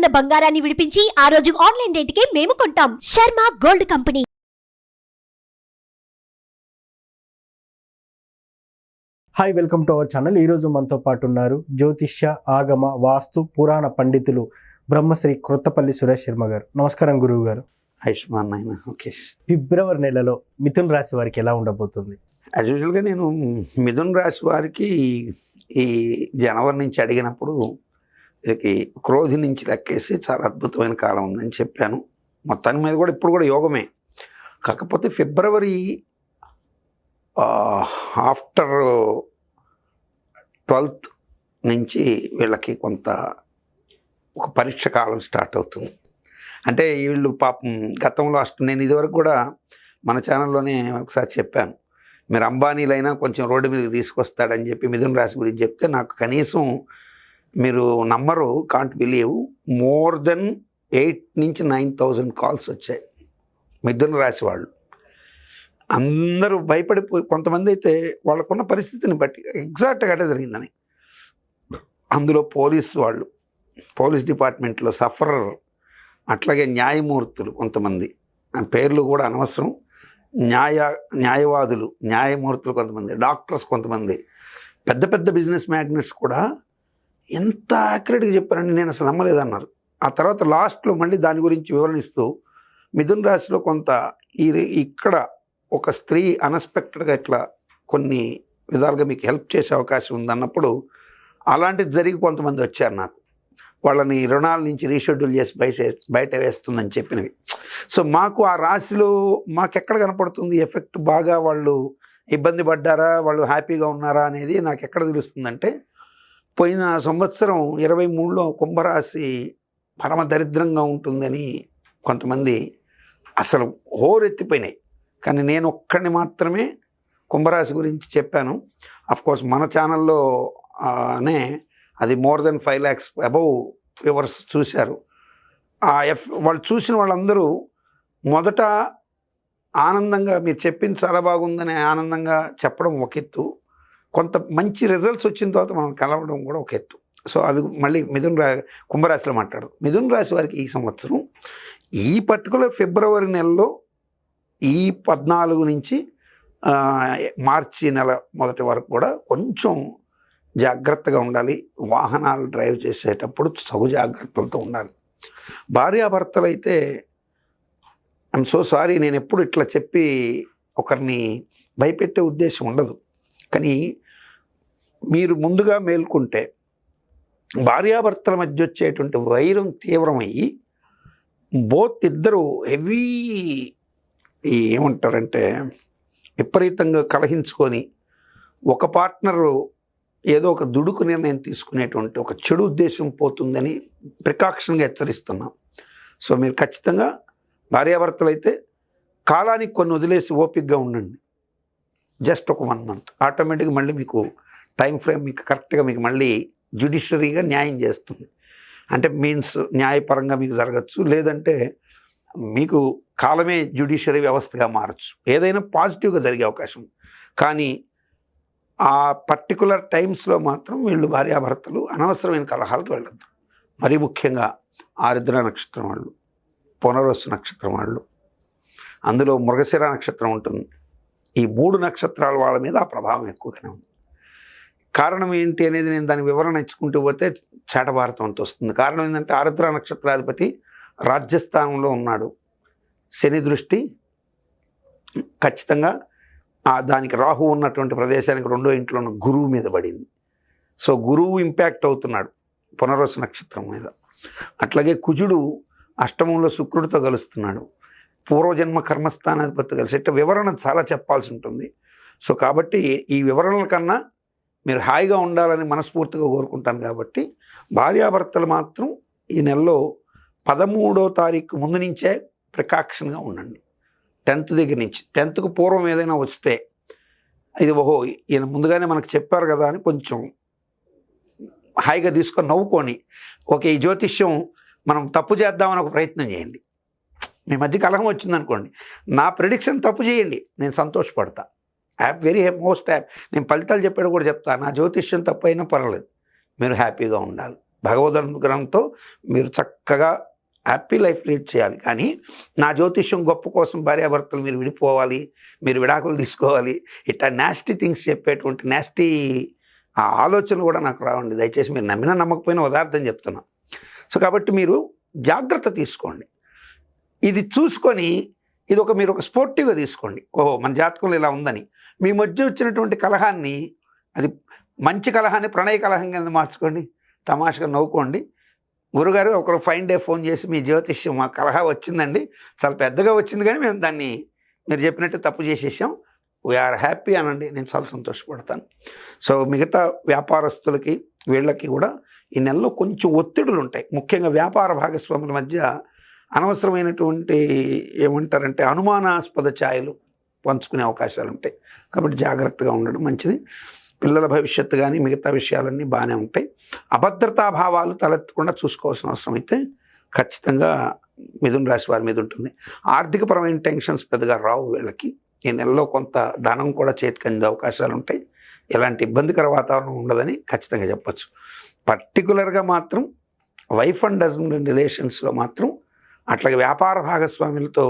ఉన్న బంగారాన్ని విడిపించి ఆ రోజు ఆన్లైన్ రేటుకే మేము కొంటాం. Sharma gold company. Hi, welcome to our channel. ఈరోజు మనతో పాటు ఉన్నారు జ్యోతిష్య, ఆగమ, వాస్తు, పురాణ పండితులు బ్రహ్మశ్రీ క్రొత్తపల్లి సురేష్ శర్మ గారు. నమస్కారం గురువు గారు. ఆయుష్మాన్ నాయన. ఓకే. ఫిబ్రవరి నెలలో మిథున్ రాశి వారికి ఎలా ఉండబోతుంది? యాజ్ యూజువల్గా నేను మిథున్ రాశి వారికి ఈ జనవరి నుంచి అడిగినప్పుడు వీరికి క్రోధి నుంచి లెక్కేసి చాలా అద్భుతమైన కాలం ఉందని చెప్పాను. మొత్తానికి మీద కూడా ఇప్పుడు కూడా యోగమే. కాకపోతే ఫిబ్రవరి ఆఫ్టర్ 12th నుంచి వీళ్ళకి కొంత ఒక పరీక్ష కాలం స్టార్ట్ అవుతుంది. అంటే వీళ్ళు పాపం గతంలో నేను ఇదివరకు కూడా మన ఛానల్లోనే ఒకసారి చెప్పాను, మీరు అంబానీలైనా కొంచెం రోడ్డు మీదకి తీసుకొస్తాడని చెప్పి మిథున రాశి గురించి చెప్తే నాకు కనీసం మీరు నమ్మరు, కాంట్ బిలీవ్, మోర్ దెన్ 8 నుంచి 9,000 కాల్స్ వచ్చాయి మిథున రాశి వాళ్ళు. అందరూ భయపడిపోయి, కొంతమంది అయితే వాళ్ళకున్న పరిస్థితిని బట్టి ఎగ్జాక్ట్గా అదే జరిగిందని. అందులో పోలీస్ డిపార్ట్మెంట్లో సఫరర్, అట్లాగే న్యాయమూర్తులు కొంతమంది, పేర్లు కూడా అనవసరం, న్యాయవాదులు, న్యాయమూర్తులు కొంతమంది, డాక్టర్స్ కొంతమంది, పెద్ద పెద్ద బిజినెస్ మ్యాగ్నెట్స్ కూడా ఎంత యాక్యురేట్గా చెప్పారండి, నేను అసలు నమ్మలేదన్నారు. ఆ తర్వాత లాస్ట్లో మళ్ళీ దాని గురించి వివరణిస్తూ మిథున రాశిలో కొంత ఇక్కడ ఒక స్త్రీ అన్ఎక్స్పెక్టెడ్గా ఇట్లా కొన్ని విధాలుగా మీకు హెల్ప్ చేసే అవకాశం ఉందన్నప్పుడు అలాంటిది జరిగి కొంతమంది వచ్చారు నాకు, వాళ్ళని రుణాల నుంచి రీషెడ్యూల్ చేసి బయట వేస్తుందని చెప్పినవి. సో మాకు ఆ రాశిలో మాకెక్కడ కనపడుతుంది ఎఫెక్ట్, బాగా వాళ్ళు ఇబ్బంది పడ్డారా, వాళ్ళు హ్యాపీగా ఉన్నారా అనేది నాకు ఎక్కడ తెలుస్తుందంటే, పోయిన సంవత్సరం 23లో కుంభరాశి పరమ దరిద్రంగా ఉంటుందని కొంతమంది అసలు హోరెత్తిపోయినాయి. కానీ నేను ఒక్కడిని మాత్రమే కుంభరాశి గురించి చెప్పాను. అఫ్కోర్స్ మన ఛానల్లోనే అది more than 5 lakhs above viewers చూశారు. వాళ్ళు చూసిన వాళ్ళందరూ మొదట ఆనందంగా మీరు చెప్పింది చాలా బాగుందని ఆనందంగా చెప్పడం ఒక ఎత్తు, కొంత మంచి రిజల్ట్స్ వచ్చిన తర్వాత మనం కలవడం కూడా ఒక ఎత్తు. సో అవి మళ్ళీ కుంభరాశిలో మాట్లాడదు. మిథున రాశి వారికి ఈ సంవత్సరం ఈ పర్టికులర్ ఫిబ్రవరి నెలలో ఈ 14 నుంచి మార్చి నెల మొదటి వరకు కూడా కొంచెం జాగ్రత్తగా ఉండాలి. వాహనాలు డ్రైవ్ చేసేటప్పుడు సగు జాగ్రత్తలతో ఉండాలి. భార్యాభర్తలు అయితే ఐఎమ్ సో సారీ, నేను ఎప్పుడు ఇట్లా చెప్పి ఒకరిని భయపెట్టే ఉద్దేశం ఉండదు, కానీ మీరు ముందుగా మేల్కొంటే భార్యాభర్తల మధ్య వచ్చేటువంటి వైరం తీవ్రమయ్యి ఇద్దరు హెవీ ఏమంటారంటే విపరీతంగా కలహించుకొని ఒక పార్ట్నరు ఏదో ఒక దుడుకు నిర్ణయం తీసుకునేటువంటి ఒక చెడు ఉద్దేశం పోతుందని ప్రికాషన్గా హెచ్చరిస్తున్నాం. సో మీరు ఖచ్చితంగా భార్యాభర్తలు అయితే కాలానికి కొన్ని వదిలేసి ఓపికగా ఉండండి. జస్ట్ ఒక 1 month ఆటోమేటిక్గా మళ్ళీ మీకు టైం ఫ్రేమ్ మీకు కరెక్ట్గా మీకు మళ్ళీ జ్యుడిషియరీగా న్యాయం చేస్తుంది. అంటే మీన్స్ న్యాయపరంగా మీకు జరగచ్చు, లేదంటే మీకు కాలమే జ్యుడిషియరీ వ్యవస్థగా మారచ్చు. ఏదైనా పాజిటివ్గా జరిగే అవకాశం. కానీ ఆ పర్టికులర్ టైమ్స్లో మాత్రం వీళ్ళు భార్యాభర్తలు అనవసరమైన కలహాలకు వెళ్ళద్దు. మరీ ముఖ్యంగా ఆరుద్ర నక్షత్రం వాళ్ళు, పునర్వసు నక్షత్రం వాళ్ళు, అందులో మృగశిర నక్షత్రం ఉంటుంది. ఈ 3 నక్షత్రాల వాళ్ళ మీద ఆ ప్రభావం ఎక్కువగానే ఉంది. కారణం ఏంటి అనేది నేను దాని వివరణ ఇచ్చుకుంటూ పోతే చేటభారతం అంత వస్తుంది. కారణం ఏంటంటే ఆరుద్ర నక్షత్రాధిపతి రాజ్యస్థానంలో ఉన్నాడు. శని దృష్టి ఖచ్చితంగా దానికి రాహు ఉన్నటువంటి ప్రదేశానికి 2వ ఇంట్లో ఉన్న గురువు మీద పడింది. సో గురువు ఇంపాక్ట్ అవుతున్నాడు పునర్వసు నక్షత్రం మీద. అట్లాగే కుజుడు అష్టమంలో శుక్రుడితో కలుస్తున్నాడు. పూర్వజన్మ కర్మస్థానాధిపతితో కలిసి ఇట్లా వివరణ చాలా చెప్పాల్సి ఉంటుంది. సో కాబట్టి ఈ వివరణల కన్నా మీరు హాయిగా ఉండాలని మనస్ఫూర్తిగా కోరుకుంటాను. కాబట్టి భార్యాభర్తలు మాత్రం ఈ నెలలో 13వ తారీఖు ముందు నుంచే ప్రికాషన్గా ఉండండి. 10th దగ్గర నుంచి, 10thకు పూర్వం ఏదైనా వస్తే ఇది ఈయన ముందుగానే మనకు చెప్పారు కదా అని కొంచెం హాయిగా తీసుకొని నవ్వుకొని, ఓకే ఈ జ్యోతిష్యం మనం తప్పు చేద్దామని ఒక ప్రయత్నం చేయండి. మీ మధ్య కలహం వచ్చిందనుకోండి, నా ప్రిడిక్షన్ తప్పు చేయండి, నేను సంతోషపడతా. Most happy. నేను ఫలితాలు చెప్పాడు కూడా చెప్తా, నా జ్యోతిష్యం తప్పు అయినా పర్వాలేదు, మీరు హ్యాపీగా ఉండాలి. భగవద్ అనుగ్రహంతో మీరు చక్కగా హ్యాపీ లైఫ్ లీడ్ చేయాలి. కానీ నా జ్యోతిష్యం గొప్ప కోసం భార్యాభర్తలు మీరు విడిపోవాలి, మీరు విడాకులు తీసుకోవాలి, ఇట్లా నాస్టీ థింగ్స్ చెప్పేటువంటి నాస్టీ ఆ ఆలోచనలు కూడా నాకు రావండి. దయచేసి మీరు నమ్మినా నమ్మకపోయినా ఉదార్థం చెప్తున్నా. సో కాబట్టి మీరు జాగ్రత్త తీసుకోండి. ఇది చూసుకొని మీరు ఒక స్పోర్టివ్గా తీసుకోండి. ఓహో, మన జాతకంలో ఇలా ఉందని. మీ మధ్య వచ్చినటువంటి కలహాన్ని, అది మంచి కలహాన్ని ప్రణయ కలహం కింద మార్చుకోండి, తమాషగా నవ్వుకోండి. గురుగారు ఒకరు ఫైన్ డే ఫోన్ చేసి మీ జ్యోతిష్యం మా కలహా వచ్చిందండి, చాలా పెద్దగా వచ్చింది, కానీ మేము దాన్ని మీరు చెప్పినట్టు తప్పు చేసేసాం, వీఆర్ హ్యాపీ అనండి, నేను చాలా సంతోషపడతాను. సో మిగతా వ్యాపారస్తులకి వీళ్ళకి కూడా ఈ నెలలో కొంచెం ఒత్తిడులు ఉంటాయి. ముఖ్యంగా వ్యాపార భాగస్వాముల మధ్య అనవసరమైనటువంటి ఏమంటారంటే అనుమానాస్పద ఛాయలు పంచుకునే అవకాశాలు ఉంటాయి. కాబట్టి జాగ్రత్తగా ఉండడం మంచిది. పిల్లల భవిష్యత్తు కానీ మిగతా విషయాలన్నీ బాగానే ఉంటాయి. అభద్రతా భావాలు తలెత్తకుండా చూసుకోవాల్సిన అవసరం అయితే ఖచ్చితంగా మిథున రాశి వారి మీద ఉంటుంది. ఆర్థికపరమైన టెన్షన్స్ పెద్దగా రావు వీళ్ళకి. ఈ నెలలో కొంత ధనం కూడా చేతికి అందే అవకాశాలు ఉంటాయి. ఎలాంటి ఇబ్బందికర వాతావరణం ఉండదని ఖచ్చితంగా చెప్పచ్చు. పర్టికులర్గా మాత్రం వైఫ్ అండ్ హస్బెండ్ రిలేషన్స్లో మాత్రం అట్లాగే వ్యాపార భాగస్వాములతో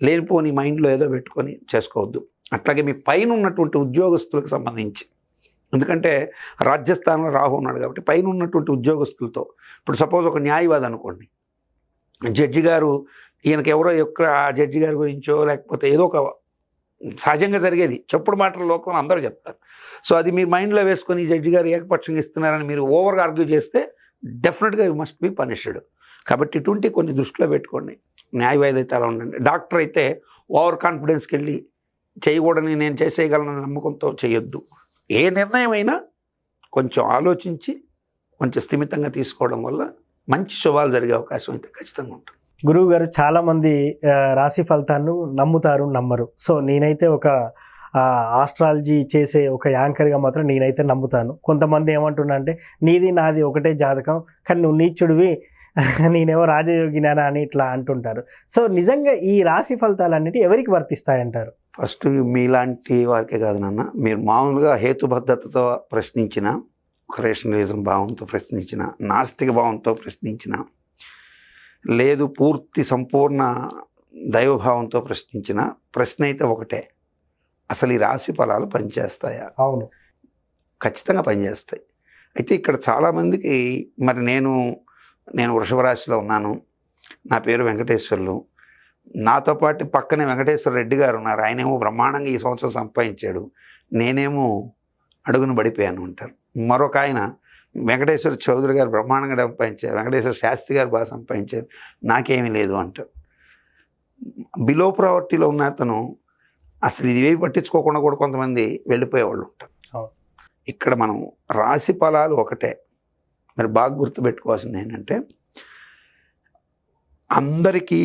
లేనిపోని మైండ్లో ఏదో పెట్టుకొని చేసుకోవద్దు. అట్లాగే మీ పైన ఉన్నటువంటి ఉద్యోగస్తులకు సంబంధించి, ఎందుకంటే రాజ్యస్థానంలో రాహు ఉన్నాడు కాబట్టి పైన ఉన్నటువంటి ఉద్యోగస్తులతో, ఇప్పుడు సపోజ్ ఒక న్యాయవాది అనుకోండి, జడ్జి గారు ఈయనకి ఎవరో ఆ జడ్జి గారి గురించో లేకపోతే ఏదో ఒక సహజంగా జరిగేది చెప్పుడు మాటల లోకంలో అందరూ చెప్తారు. సో అది మీరు మైండ్లో వేసుకొని ఈ జడ్జి గారు ఏకపక్షంగా ఇస్తున్నారని మీరు ఓవర్గా ఆర్గ్యూ చేస్తే డెఫినెట్గా యూ మస్ట్ బి పనిష్డ్. కాబట్టి ఇటువంటి కొన్ని దృష్టిలో పెట్టుకోండి. న్యాయవాది అయితే అలా ఉండండి. డాక్టర్ అయితే ఓవర్ కాన్ఫిడెన్స్కి వెళ్ళి చేయకూడని నేను చేసేయగలనని నమ్మకంతో చేయొద్దు. ఏ నిర్ణయం అయినా కొంచెం ఆలోచించి కొంచెం స్థిమితంగా తీసుకోవడం వల్ల మంచి శుభాలు జరిగే అవకాశం అయితే ఖచ్చితంగా ఉంటుంది. గురువు గారు, చాలామంది రాశి ఫలితాన్ని నమ్ముతారు, నమ్మరు. సో నేనైతే ఒక ఆస్ట్రాలజీ చేసే ఒక యాంకర్గా మాత్రం నేనైతే నమ్ముతాను. కొంతమంది ఏమంటున్నా అంటే నీది నాది ఒకటే జాతకం, కానీ నువ్వు నీచుడివి, నేనేమో రాజయోగినానా అని ఇట్లా అంటుంటారు. సో నిజంగా ఈ రాశి ఫలితాలన్నిటి ఎవరికి వర్తిస్తాయంటారు? ఫస్ట్ మీలాంటి వారికే కాదు నాన్న, మీరు మామూలుగా హేతుబద్ధతతో ప్రశ్నించిన, ఒక రేషనలిజం భావంతో ప్రశ్నించిన, నాస్తిక భావంతో ప్రశ్నించిన, లేదు పూర్తి సంపూర్ణ దైవభావంతో ప్రశ్నించిన ప్రశ్న అయితే ఒకటే, అసలు ఈ రాశి ఫలాలు పనిచేస్తాయా? అవును, ఖచ్చితంగా పనిచేస్తాయి. అయితే ఇక్కడ చాలామందికి మరి నేను వృషభ రాశిలో ఉన్నాను, నా పేరు వెంకటేశ్వర్లు, నాతో పాటు పక్కనే వెంకటేశ్వర రెడ్డి గారు ఉన్నారు, ఆయనేమో బ్రహ్మాండంగా ఈ సంవత్సరం సంపాదించాడు, నేనేమో అడుగును పడిపోయాను అంటారు. మరొక ఆయన వెంకటేశ్వర చౌదరి గారు బ్రహ్మాండంగా సంపాదించారు, వెంకటేశ్వర శాస్త్రి గారు బాగా సంపాదించారు, నాకేమీ లేదు అంటారు. బిలో ప్రావర్టీలో ఉన్న అతను అసలు ఇది ఏవి పట్టించుకోకుండా కూడా కొంతమంది వెళ్ళిపోయేవాళ్ళు ఉంటారు. ఇక్కడ మనం రాశి ఫలాలు ఒకటే, మరి బాగా గుర్తుపెట్టుకోవాల్సింది ఏంటంటే అందరికీ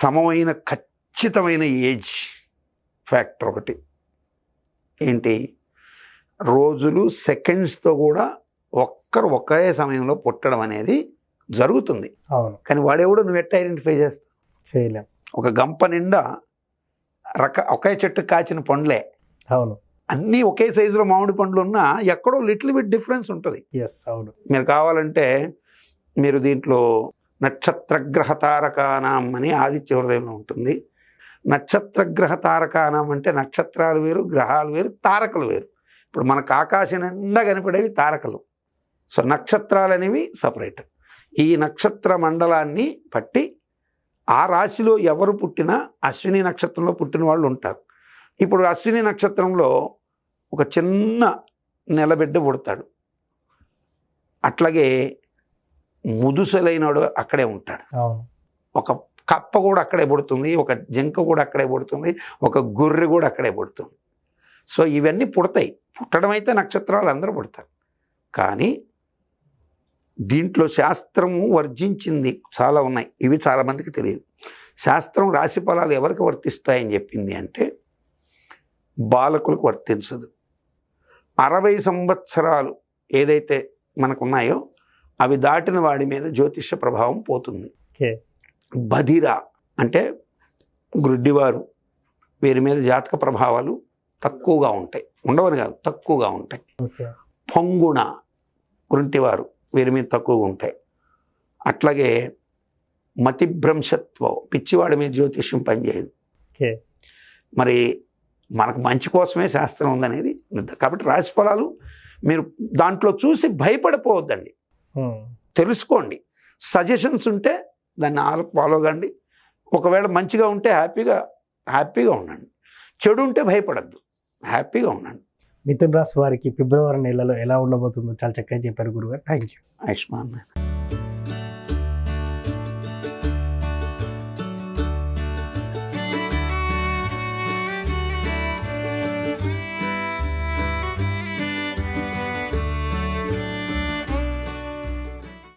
సమమైన ఖచ్చితమైన ఏజ్ ఫ్యాక్టర్ ఒకటి ఏంటి, రోజులు సెకండ్స్తో కూడా ఒకే సమయంలో పుట్టడం అనేది జరుగుతుంది. అవును, కానీ వాడెవడో నువ్వు ఎట్లా ఐడెంటిఫై చేస్తావు? చేయలేం. ఒక గంప నిండా ఒకే చెట్టు కాచిన పండ్లే, అవును, అన్నీ ఒకే సైజులో మామిడి పండ్లు ఉన్నా ఎక్కడో లిటిల్ బిట్ డిఫరెన్స్ ఉంటుంది. ఎస్, అవును. మీరు కావాలంటే మీరు దీంట్లో నక్షత్రగ్రహ తారకానాం అని ఆదిత్య హృదయంలో ఉంటుంది. నక్షత్రగ్రహ తారకానాం అంటే నక్షత్రాలు వేరు, గ్రహాలు వేరు, తారకలు వేరు. ఇప్పుడు మనకు ఆకాశం నిండా కనిపడేవి తారకలు, సో నక్షత్రాలు అనేవి సపరేట్. ఈ నక్షత్ర మండలాన్ని బట్టి ఆ రాశిలో ఎవరు పుట్టినా అశ్విని నక్షత్రంలో పుట్టిన వాళ్ళు ఉంటారు. ఇప్పుడు అశ్విని నక్షత్రంలో ఒక చిన్న నెలబిడ్డ పుడతాడు, అట్లాగే ముదుసలైనడు అక్కడే ఉంటాడు, ఒక కప్ప కూడా అక్కడే పుడుతుంది, ఒక జింక కూడా అక్కడే పుడుతుంది, ఒక గొర్రె కూడా అక్కడే పుడుతుంది. సో ఇవన్నీ పుడతాయి. పుట్టడం అయితే నక్షత్రాలు అందరూ పుడతారు, కానీ దీంట్లో శాస్త్రము వర్జించింది చాలా ఉన్నాయి. ఇవి చాలామందికి తెలియదు. శాస్త్రం రాశి ఫలాలు ఎవరికి వర్తిస్తాయని చెప్పింది అంటే బాలకులకు వర్తించదు. 60 సంవత్సరాలు ఏదైతే మనకున్నాయో అవి దాటిన వాడి మీద జ్యోతిష ప్రభావం పోతుంది. బధిర అంటే గుడ్డివారు, వీరి మీద జాతక ప్రభావాలు తక్కువగా ఉంటాయి, ఉండవని కాదు తక్కువగా ఉంటాయి. ఓకే. పొంగుణ గుంటివారు, వీరి మీద తక్కువగా ఉంటాయి. అట్లాగే మతిభ్రంశత్వం, పిచ్చివాడి మీద జ్యోతిష్యం పనిచేయదు. ఓకే. మరి మనకు మంచి కోసమే శాస్త్రం ఉందనేది కాబట్టి రాశి ఫలాలు మీరు దాంట్లో చూసి భయపడిపోవద్దండి, తెలుసుకోండి. సజెషన్స్ ఉంటే దాన్ని ఫాలో కండి. ఒకవేళ మంచిగా ఉంటే హ్యాపీగా ఉండండి, చెడు ఉంటే భయపడద్దు, హ్యాపీగా ఉండండి. మిథున రాశి వారికి ఫిబ్రవరి నెలలో ఎలా ఉండబోతుందో చాలా చక్కగా చెప్పారు గురుగారు. Thank you. ఆయుష్మాన్.